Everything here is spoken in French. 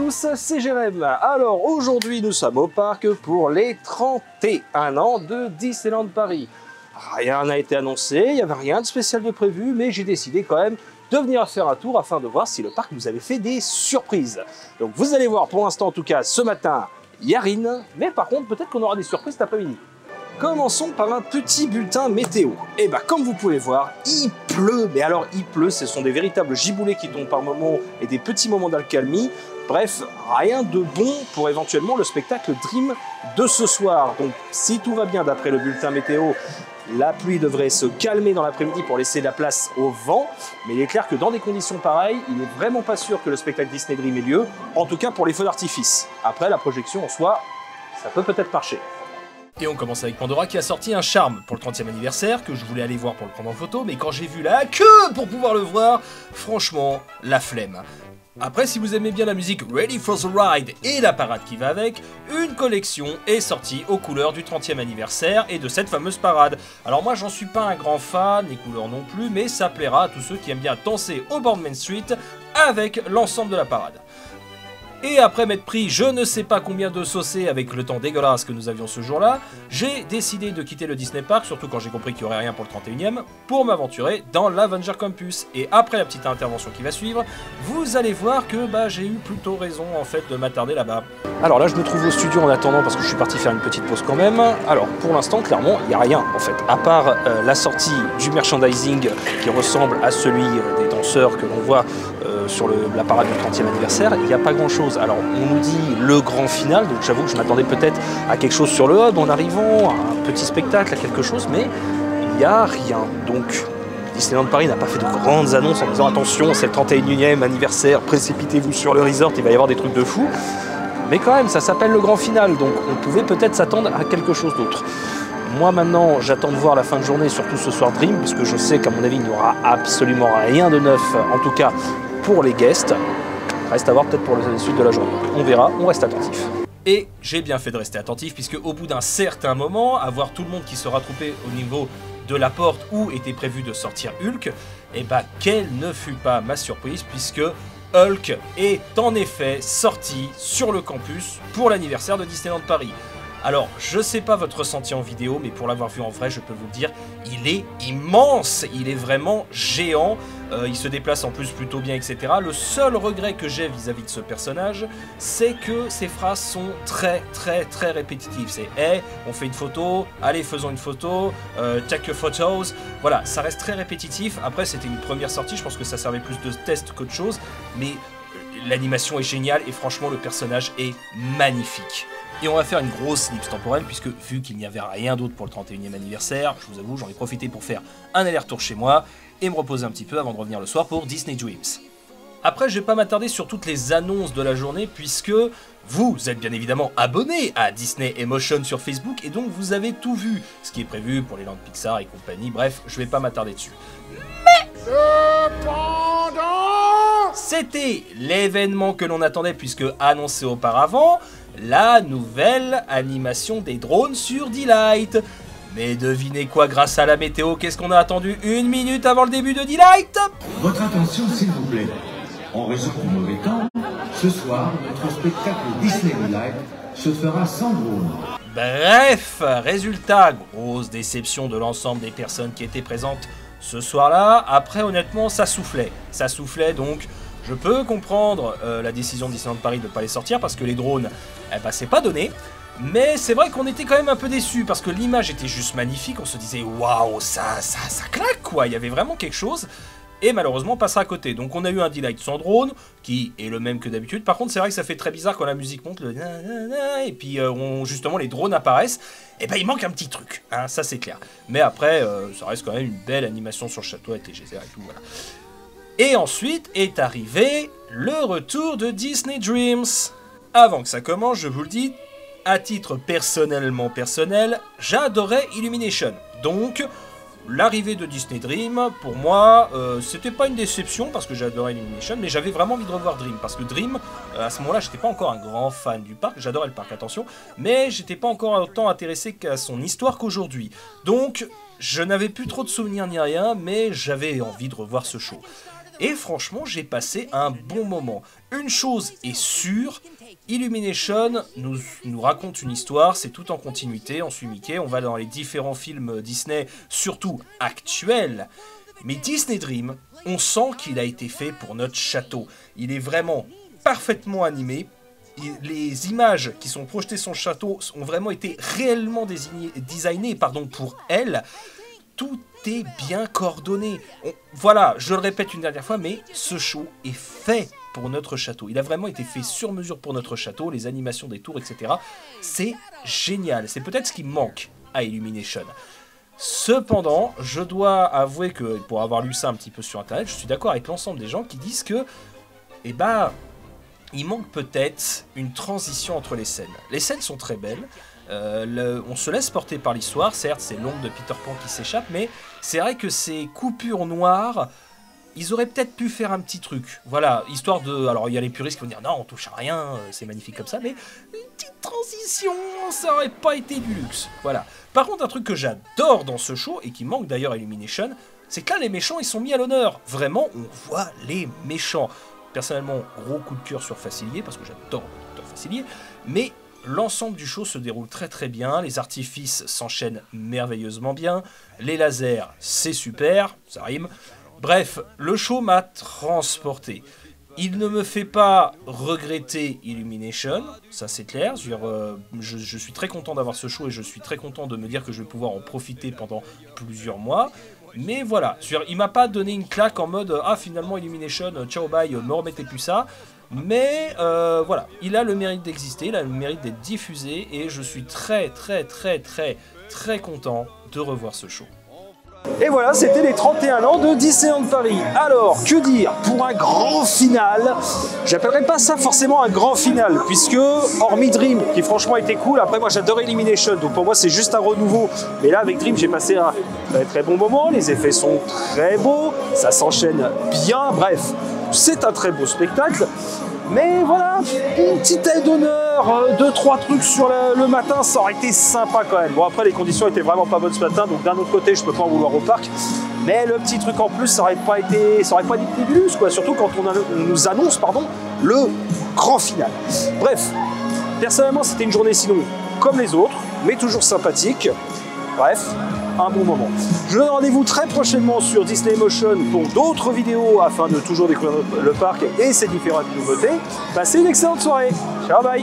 tous, c'est Jérém. Alors aujourd'hui nous sommes au parc pour les 31 ans de Disneyland Paris. Rien n'a été annoncé, il n'y avait rien de spécial de prévu, mais j'ai décidé quand même de venir faire un tour afin de voir si le parc nous avait fait des surprises. Donc vous allez voir pour l'instant en tout cas ce matin, il y a rien, mais par contre peut-être qu'on aura des surprises cet après-midi. Commençons par un petit bulletin météo. Et bah comme vous pouvez voir, il pleut, mais alors il pleut, ce sont des véritables giboulées qui tombent par moments et des petits moments d'accalmie. Bref, rien de bon pour éventuellement le spectacle Dream de ce soir. Donc si tout va bien d'après le bulletin météo, la pluie devrait se calmer dans l'après-midi pour laisser de la place au vent. Mais il est clair que dans des conditions pareilles, il n'est vraiment pas sûr que le spectacle Disney Dream ait lieu, en tout cas pour les feux d'artifice. Après, la projection en soi, ça peut peut-être marcher. Et on commence avec Pandora qui a sorti un charme pour le 30e anniversaire que je voulais aller voir pour le prendre en photo, mais quand j'ai vu la queue pour pouvoir le voir, franchement, la flemme. Après, si vous aimez bien la musique Ready for the Ride et la parade qui va avec, une collection est sortie aux couleurs du 30e anniversaire et de cette fameuse parade. Alors moi, j'en suis pas un grand fan, les couleurs non plus, mais ça plaira à tous ceux qui aiment bien danser au bord de Main Street avec l'ensemble de la parade. Et après m'être pris je ne sais pas combien de saucés avec le temps dégueulasse que nous avions ce jour-là, j'ai décidé de quitter le Disney Park, surtout quand j'ai compris qu'il n'y aurait rien pour le 31e, pour m'aventurer dans l'Avenger Campus. Et après la petite intervention qui va suivre, vous allez voir que j'ai eu plutôt raison en fait de m'attarder là-bas. Alors là je me trouve au studio en attendant parce que je suis parti faire une petite pause quand même. Alors pour l'instant clairement il n'y a rien en fait, à part la sortie du merchandising qui ressemble à celui des danseurs que l'on voit sur la parade du 30e anniversaire, il n'y a pas grand chose. Alors on nous dit le grand final, donc j'avoue que je m'attendais peut-être à quelque chose sur le hub en arrivant, à un petit spectacle, à quelque chose, mais il n'y a rien. Donc Disneyland Paris n'a pas fait de grandes annonces en disant attention c'est le 31e anniversaire, précipitez-vous sur le resort, il va y avoir des trucs de fou. Mais quand même ça s'appelle le grand final, donc on pouvait peut-être s'attendre à quelque chose d'autre. Moi maintenant j'attends de voir la fin de journée, surtout ce soir Dream, puisque je sais qu'à mon avis il n'y aura absolument rien de neuf, en tout cas pour les guests. Reste à voir peut-être pour la suite de la journée. On verra, on reste attentif. Et j'ai bien fait de rester attentif, puisque au bout d'un certain moment, à voir tout le monde qui se rattroupait au niveau de la porte où était prévu de sortir Hulk, et quelle ne fut pas ma surprise, puisque Hulk est en effet sorti sur le campus pour l'anniversaire de Disneyland Paris. Alors, je sais pas votre ressenti en vidéo, mais pour l'avoir vu en vrai, je peux vous le dire, il est immense, il est vraiment géant, il se déplace en plus plutôt bien, etc. Le seul regret que j'ai vis-à-vis de ce personnage, c'est que ses phrases sont très répétitives. C'est « Hey, on fait une photo, allez, faisons une photo, take your photos ». Voilà, ça reste très répétitif. Après, c'était une première sortie, je pense que ça servait plus de test qu'autre chose, mais l'animation est géniale et franchement, le personnage est magnifique. Et on va faire une grosse ellipse temporelle puisque vu qu'il n'y avait rien d'autre pour le 31e anniversaire, je vous avoue, j'en ai profité pour faire un aller-retour chez moi et me reposer un petit peu avant de revenir le soir pour Disney Dreams. Après, je vais pas m'attarder sur toutes les annonces de la journée puisque vous êtes bien évidemment abonné à Disney Emotion sur Facebook et donc vous avez tout vu, ce qui est prévu pour les landes Pixar et compagnie, bref, je vais pas m'attarder dessus. Mais cependant, c'était l'événement que l'on attendait puisque annoncé auparavant, la nouvelle animation des drones sur Delight. Mais devinez quoi, grâce à la météo, qu'est-ce qu'on a attendu 1 minute avant le début de Delight? Votre attention s'il vous plaît. En raison du mauvais temps, ce soir, notre spectacle Disney Delight se fera sans drone. Bref, résultat, grosse déception de l'ensemble des personnes qui étaient présentes ce soir-là. Après, honnêtement, ça soufflait. Ça soufflait, donc je peux comprendre la décision de Disneyland Paris de ne pas les sortir parce que les drones, c'est pas donné. Mais c'est vrai qu'on était quand même un peu déçus parce que l'image était juste magnifique. On se disait waouh, ça claque quoi. Il y avait vraiment quelque chose. Et malheureusement, on passera à côté. Donc on a eu un Delight sans drone, qui est le même que d'habitude. Par contre, c'est vrai que ça fait très bizarre quand la musique monte, le et puis justement les drones apparaissent. Et il manque un petit truc, hein, ça c'est clair. Mais après, ça reste quand même une belle animation sur le château avec les geysers et tout, voilà. Et ensuite est arrivé le retour de Disney Dreams. Avant que ça commence, je vous le dis, à titre personnel, j'adorais Illumination. Donc, l'arrivée de Disney Dream, pour moi, c'était pas une déception parce que j'adorais Illumination, mais j'avais vraiment envie de revoir Dream. Parce que Dream, à ce moment-là, j'étais pas encore un grand fan du parc, j'adorais le parc, attention, mais j'étais pas encore autant intéressé qu'à son histoire qu'aujourd'hui. Donc, je n'avais plus trop de souvenirs ni rien, mais j'avais envie de revoir ce show. Et franchement, j'ai passé un bon moment. Une chose est sûre, Illumination nous raconte une histoire, c'est tout en continuité, on suit Mickey, on va dans les différents films Disney, surtout actuels. Mais Disney Dream, on sent qu'il a été fait pour notre château. Il est vraiment parfaitement animé. Les images qui sont projetées sur le château ont vraiment été réellement designées pour elle. Tout est bien coordonné. Voilà, je le répète une dernière fois, mais ce show est fait pour notre château. Il a vraiment été fait sur mesure pour notre château, les animations des tours, etc. C'est génial. C'est peut-être ce qui manque à Illumination. Cependant, je dois avouer que, pour avoir lu ça un petit peu sur internet, je suis d'accord avec l'ensemble des gens qui disent que, il manque peut-être une transition entre les scènes. Les scènes sont très belles, on se laisse porter par l'histoire, certes c'est l'ombre de Peter Pan qui s'échappe, mais c'est vrai que ces coupures noires, ils auraient peut-être pu faire un petit truc. Voilà, histoire de... Alors il y a les puristes qui vont dire non, on touche à rien, c'est magnifique comme ça, mais une petite transition, ça aurait pas été du luxe. Voilà. Par contre, un truc que j'adore dans ce show, et qui manque d'ailleurs à Illumination, c'est que là les méchants ils sont mis à l'honneur. Vraiment, on voit les méchants. Personnellement, gros coup de cœur sur Facilier, parce que j'adore Dr Facilier, mais l'ensemble du show se déroule très très bien, les artifices s'enchaînent merveilleusement bien, les lasers, c'est super, ça rime. Bref, le show m'a transporté. Il ne me fait pas regretter Illumination, ça c'est clair. Je suis très content d'avoir ce show et je suis très content de me dire que je vais pouvoir en profiter pendant plusieurs mois. Mais voilà, il m'a pas donné une claque en mode ah finalement Illumination, ciao bye, me remettez plus ça. Mais voilà, il a le mérite d'exister, il a le mérite d'être diffusé et je suis très content de revoir ce show. Et voilà, c'était les 31 ans de Disneyland Paris. Alors, que dire pour un grand final? J'appellerais pas ça forcément un grand final, puisque, hormis Dream, qui franchement était cool, après moi j'adore Illumination, donc pour moi c'est juste un renouveau. Mais là, avec Dream, j'ai passé un très bon moment, les effets sont très beaux, ça s'enchaîne bien, bref, c'est un très beau spectacle. Mais voilà, une petite aide d'honneur, 2-3 trucs sur le matin, ça aurait été sympa quand même. Bon après les conditions étaient vraiment pas bonnes ce matin, donc d'un autre côté je peux pas en vouloir au parc. Mais le petit truc en plus, ça aurait pas été du luxe quoi, surtout quand on nous annonce le grand final. Bref, personnellement c'était une journée sinon comme les autres, mais toujours sympathique. Bref, un bon moment. Je vous donne rendez-vous très prochainement sur Disneymotion pour d'autres vidéos afin de toujours découvrir le parc et ses différentes nouveautés. Passez une excellente soirée. Ciao, bye.